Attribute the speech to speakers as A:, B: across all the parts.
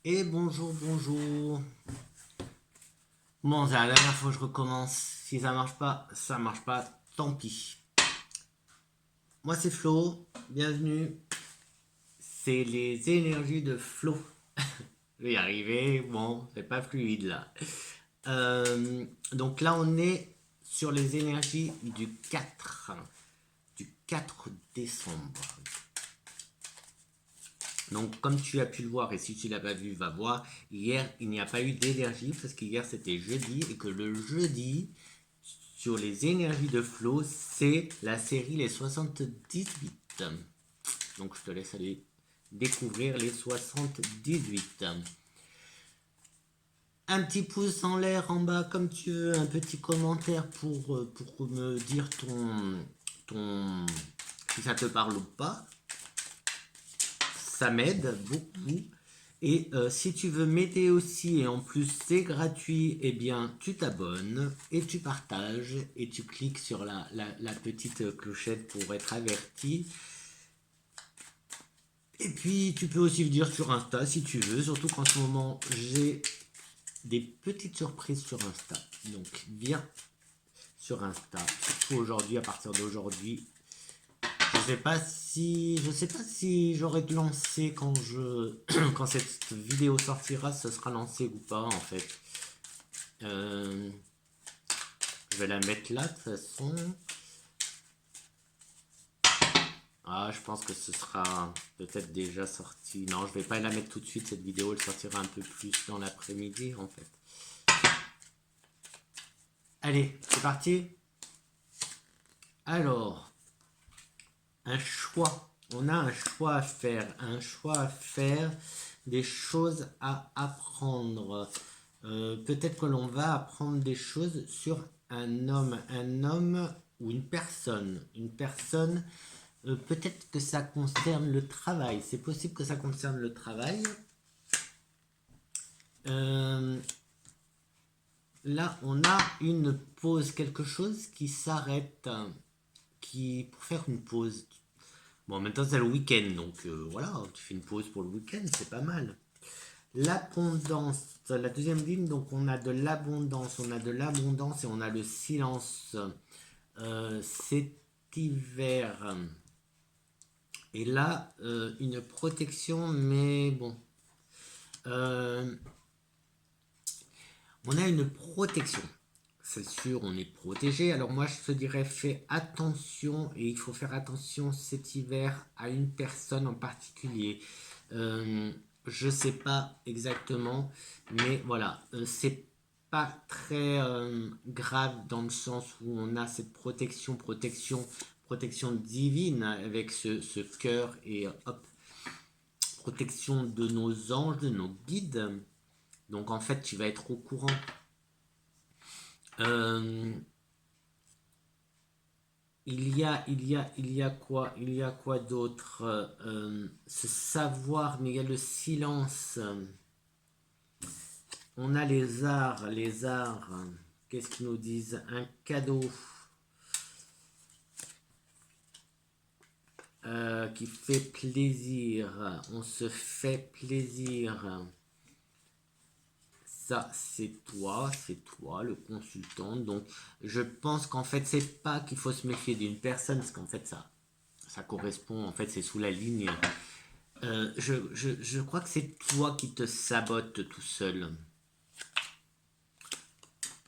A: Et bonjour, bonjour. Bon, c'est la dernière fois que je recommence. Si ça marche pas, tant pis. Moi, c'est Flo. Bienvenue. C'est les énergies de Flo. Je vais y arriver. Bon, c'est pas fluide là. Donc là, on est sur les énergies du 4 décembre. Donc, comme tu as pu le voir, et si tu l'as pas vu, va voir. Hier, il n'y a pas eu d'énergie parce qu'hier c'était jeudi et que le jeudi, sur les énergies de flow, c'est la série Les 78. Donc, je te laisse aller découvrir les 78. Un petit pouce en l'air en bas comme tu veux, un petit commentaire pour me dire ton, si ça te parle ou pas. Ça m'aide beaucoup. Et si tu veux m'aider aussi, et en plus c'est gratuit, eh bien tu t'abonnes et tu partages et tu cliques sur la petite clochette pour être averti. Et puis tu peux aussi le dire sur Insta si tu veux, surtout qu'en ce moment j'ai des petites surprises sur Insta. Donc viens sur Insta, surtout aujourd'hui, à partir d'aujourd'hui. Je sais pas si j'aurai lancé quand cette vidéo sortira, ce sera lancé ou pas en fait. Euh, je vais la mettre là de toute façon. Ah, je pense que ce sera peut-être déjà sorti. Non, je vais pas la mettre tout de suite. Cette vidéo, elle sortira un peu plus dans l'après-midi en fait. Allez, c'est parti. Alors, un choix. On a un choix à faire. Un choix à faire. Des choses à apprendre. Peut-être que l'on va apprendre des choses sur un homme ou une personne. Une personne, peut-être que ça concerne le travail. C'est possible que ça concerne le travail. Euh, Là, on a une pause, quelque chose qui s'arrête, pour faire une pause. Bon, maintenant c'est le week-end, donc voilà, tu fais une pause pour le week-end, c'est pas mal. L'abondance, la deuxième ligne, donc on a de l'abondance et on a le silence. Cet hiver. Et là, une protection, mais bon. Euh, on a une protection. C'est sûr, on est protégé. Alors moi, je te dirais, fais attention, et il faut faire attention cet hiver à une personne en particulier. Je sais pas exactement, mais voilà, c'est pas très grave dans le sens où on a cette protection divine avec ce cœur et hop, protection de nos anges, de nos guides. Donc en fait, tu vas être au courant. Euh, il y a quoi d'autre? Ce savoir, mais il y a le silence. On a les arts. Qu'est-ce qu'ils nous disent? Un cadeau qui fait plaisir. On se fait plaisir. Ça, c'est toi, le consultant. Donc, je pense qu'en fait, c'est pas qu'il faut se méfier d'une personne, parce qu'en fait, ça correspond, en fait, c'est sous la ligne. Je crois que c'est toi qui te sabote tout seul.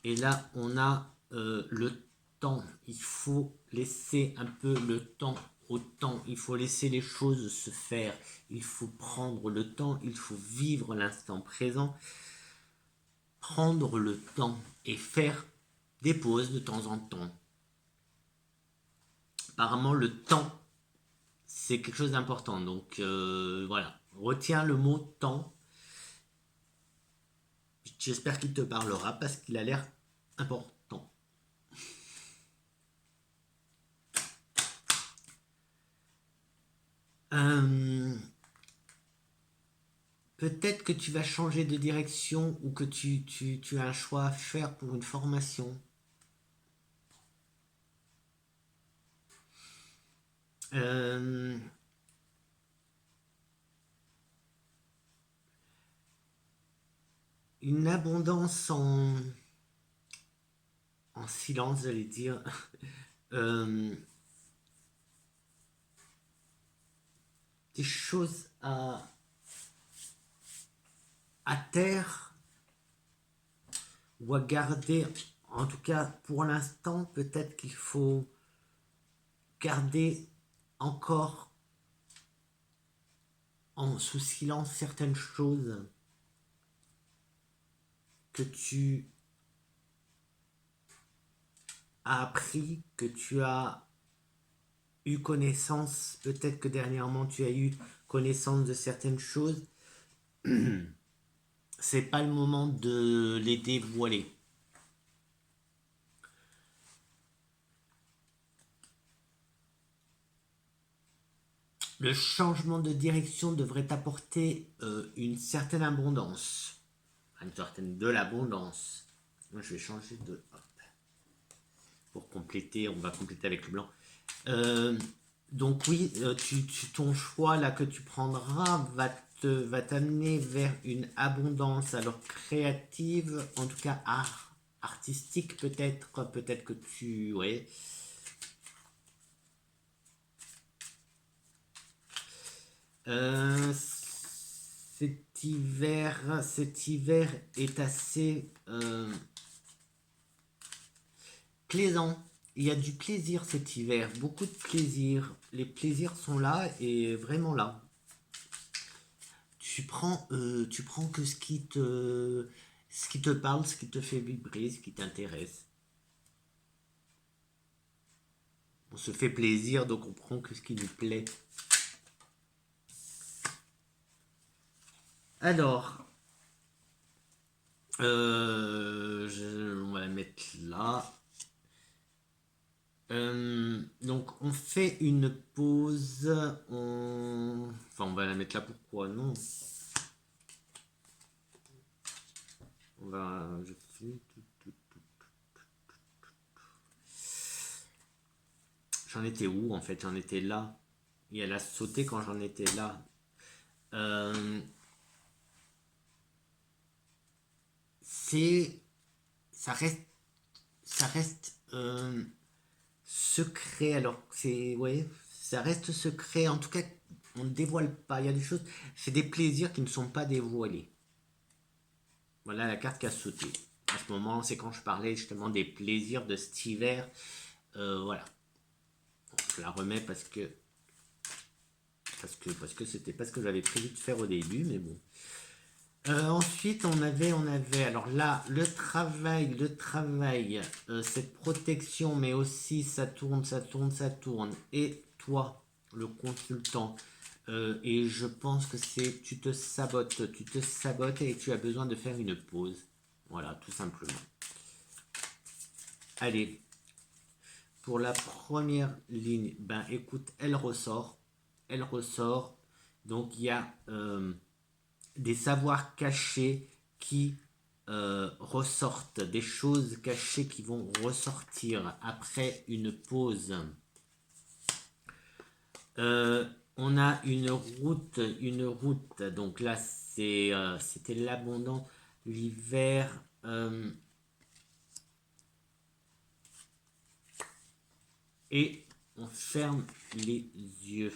A: Et là, on a le temps. Il faut laisser un peu le temps au temps. Il faut laisser les choses se faire. Il faut prendre le temps. Il faut vivre l'instant présent. Prendre le temps et faire des pauses de temps en temps. Apparemment, le temps, c'est quelque chose d'important. Donc voilà, retiens le mot temps. J'espère qu'il te parlera parce qu'il a l'air important. Euh, Peut-être que tu vas changer de direction ou que tu as un choix à faire pour une formation. Euh, une abondance en silence, j'allais dire. Des choses à terre ou à garder. En tout cas, pour l'instant, peut-être qu'il faut garder encore sous silence certaines choses que tu as appris, que tu as eu connaissance, peut-être que dernièrement tu as eu connaissance de certaines choses. C'est pas le moment de les dévoiler. Le changement de direction devrait apporter une certaine abondance. Une certaine de l'abondance. Moi, je vais changer de... Hop. Pour compléter, on va compléter avec le blanc. Donc oui, ton choix là que tu prendras va t'amener vers une abondance, alors créative, en tout cas artistique peut-être que tu... Ouais. Cet hiver est assez plaisant. Il y a du plaisir cet hiver, beaucoup de plaisir. Les plaisirs sont là et vraiment là. Tu prends que ce qui te parle, ce qui te fait vibrer, ce qui t'intéresse. On se fait plaisir, donc on prend que ce qui nous plaît. Alors, on va la mettre là. Donc on fait une pause. Enfin, on va la mettre là. Pourquoi non? On va. J'en étais où en fait? J'en étais là. Et elle a sauté quand j'en étais là. Ça reste secret. Alors c'est ouais, ça reste secret. En tout cas, on ne dévoile pas. Il y a des choses. C'est des plaisirs qui ne sont pas dévoilés. Voilà la carte qui a sauté. À ce moment, c'est quand je parlais justement des plaisirs de cet hiver. Voilà. Bon, je la remets parce que c'était pas ce que j'avais prévu de faire au début, mais bon. Ensuite, on avait, alors là, le travail, cette protection, mais aussi ça tourne, et toi, le consultant, et je pense que tu te sabotes et tu as besoin de faire une pause. Voilà, tout simplement. Allez, pour la première ligne, ben écoute, elle ressort, donc il y a des savoirs cachés qui ressortent, des choses cachées qui vont ressortir après une pause. On a une route, donc là c'était l'abondant, l'hiver. Et on ferme les yeux.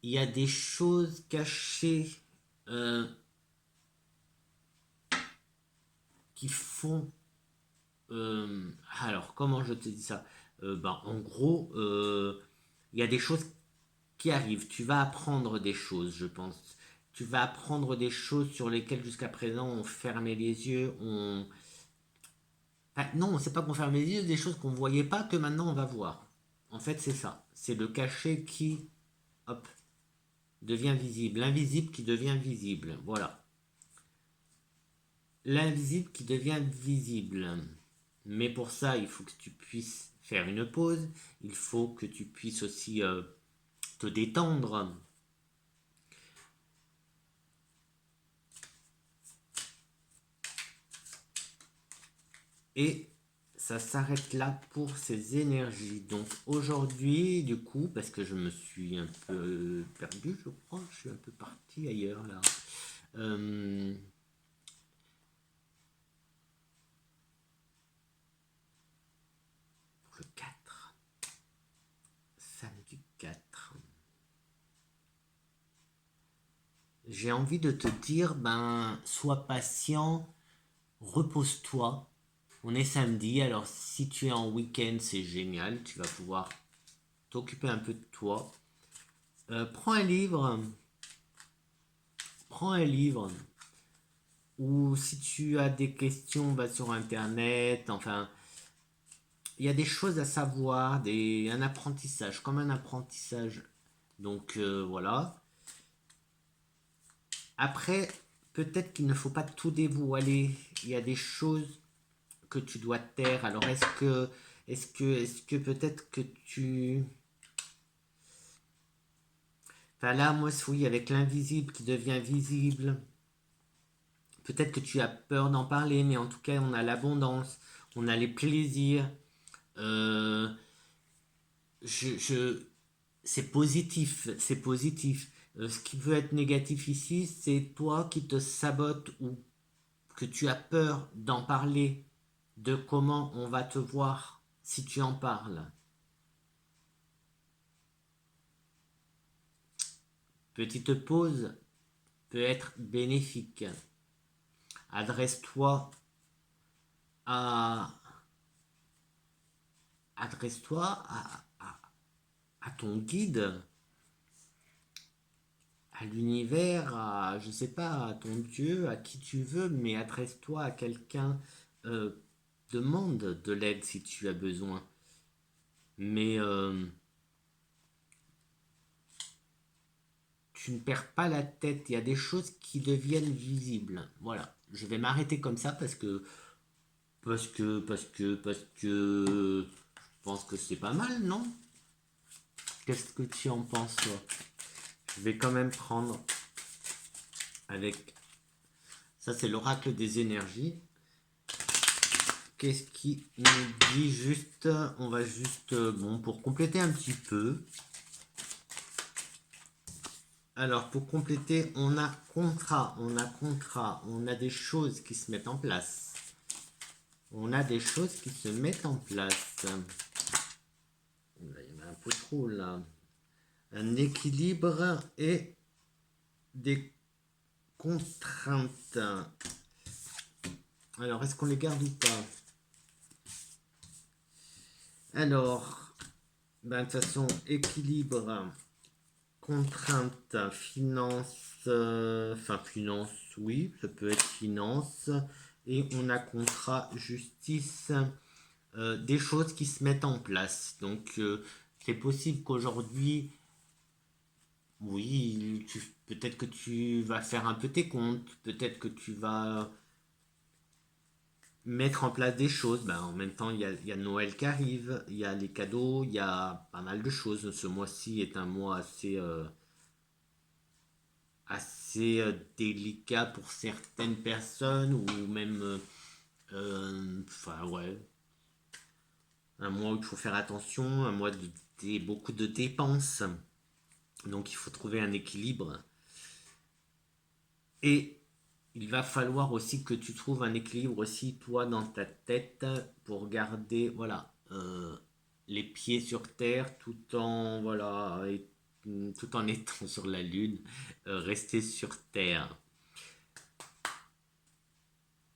A: Il y a des choses cachées qui font... alors, comment je te dis ça? En gros, il y a des choses qui arrivent. Tu vas apprendre des choses, je pense. Tu vas apprendre des choses sur lesquelles jusqu'à présent on fermait les yeux. Non, c'est pas qu'on ferme les yeux, des choses qu'on ne voyait pas que maintenant on va voir. En fait, c'est ça. C'est le cachet qui, hop, devient visible. L'invisible qui devient visible. Voilà. L'invisible qui devient visible. Mais pour ça, il faut que tu puisses faire une pause. Il faut que tu puisses aussi te détendre. Et ça s'arrête là pour ces énergies. Donc aujourd'hui, du coup, parce que je me suis un peu perdu, je crois, je suis un peu parti ailleurs là. Euh, le 4, samedi 4. J'ai envie de te dire, ben, sois patient, repose-toi. On est samedi, alors si tu es en week-end, c'est génial, tu vas pouvoir t'occuper un peu de toi. Prends un livre, prends un livre, ou si tu as des questions, va sur internet, enfin, il y a des choses à savoir, un apprentissage, comme un apprentissage. Donc voilà. Après, peut-être qu'il ne faut pas tout dévoiler. Il y a des choses que tu dois taire. Alors est-ce que peut-être que tu... Enfin là, moi, oui, avec l'invisible qui devient visible, peut-être que tu as peur d'en parler, mais en tout cas, on a l'abondance, on a les plaisirs. Euh, c'est positif, c'est positif. Ce qui veut être négatif ici, c'est toi qui te sabotes ou que tu as peur d'en parler, de comment on va te voir si tu en parles. Petite pause peut être bénéfique. Adresse-toi à adresse-toi à ton guide, à l'univers, à je sais pas, à ton Dieu, à qui tu veux, mais adresse-toi à quelqu'un. euh, Demande de l'aide si tu as besoin. Mais tu ne perds pas la tête. Il y a des choses qui deviennent visibles. Voilà. Je vais m'arrêter comme ça parce que je pense que c'est pas mal, non? Qu'est-ce que tu en penses, toi? Je vais quand même prendre avec... Ça, c'est l'oracle des énergies. Qu'est-ce qui nous dit juste... On va juste... Bon, pour compléter un petit peu. Alors, pour compléter, on a contrat, on a des choses qui se mettent en place. On a des choses qui se mettent en place. Il y en a un peu trop là. Un équilibre et des contraintes. Alors, est-ce qu'on les garde ou pas? Alors, ben, de toute façon, équilibre, contrainte, finance, finance, oui, ça peut être finance. Et on a contrat, justice, des choses qui se mettent en place. Donc, c'est possible qu'aujourd'hui, oui, peut-être que tu vas faire un peu tes comptes, peut-être que tu vas mettre en place des choses. Ben, en même temps, il y a Noël qui arrive, il y a les cadeaux, il y a pas mal de choses. Ce mois-ci est un mois assez délicat pour certaines personnes ou même, enfin ouais, un mois où il faut faire attention, un mois de beaucoup de dépenses. Donc il faut trouver un équilibre. Et il va falloir aussi que tu trouves un équilibre aussi, toi, dans ta tête, pour garder, voilà, les pieds sur terre, tout en étant sur la lune, rester sur terre.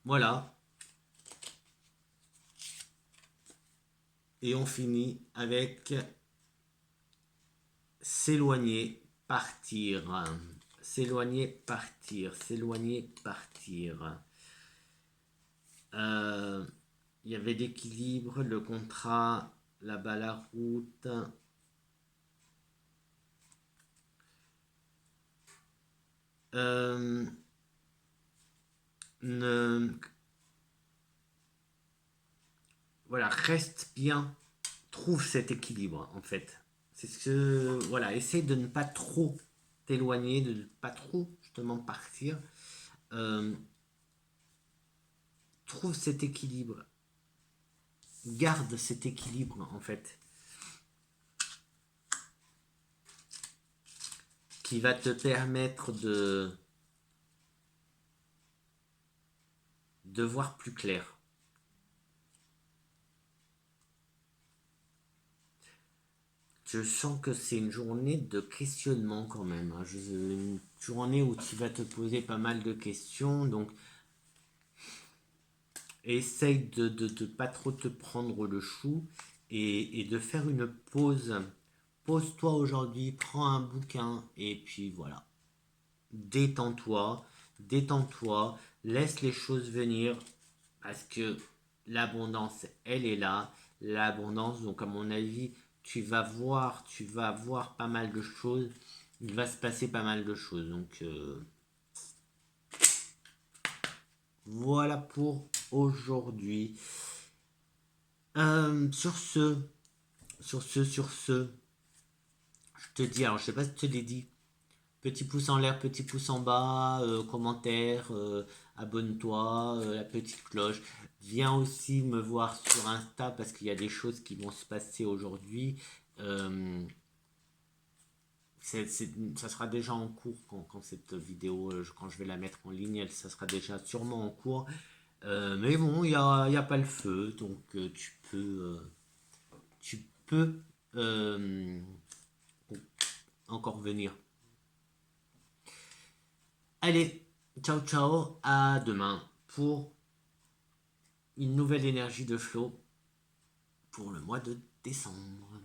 A: Voilà. Et on finit avec s'éloigner, partir. S'éloigner, partir. S'éloigner, partir. Il y avait l'équilibre, le contrat, là-bas la route. Euh, ne, voilà, reste bien, trouve cet équilibre en fait. C'est ce que, voilà, essaie de ne pas trop t'éloigner, de ne pas trop justement partir. Euh, Trouve cet équilibre. garde cet équilibre en fait, qui va te permettre de voir plus clair. Je sens que c'est une journée de questionnement quand même. Hein. Une journée où tu vas te poser pas mal de questions. Donc, essaye de pas trop te prendre le chou et de faire une pause. Pose-toi aujourd'hui, prends un bouquin et puis voilà. Détends-toi, détends-toi, laisse les choses venir parce que l'abondance, elle est là. L'abondance, donc à mon avis, tu vas voir pas mal de choses. Il va se passer pas mal de choses. Donc voilà pour aujourd'hui. Sur ce, je te dis, alors je sais pas si je te l'ai dit, petit pouce en l'air, petit pouce en bas, commentaire, abonne-toi, la petite cloche. Viens aussi me voir sur Insta parce qu'il y a des choses qui vont se passer aujourd'hui. Euh, ça sera déjà en cours quand cette vidéo, quand je vais la mettre en ligne, ça sera déjà sûrement en cours. Mais bon, il y a pas le feu, donc tu peux euh, encore venir. Allez, ciao ciao, à demain pour une nouvelle énergie de flow pour le mois de décembre.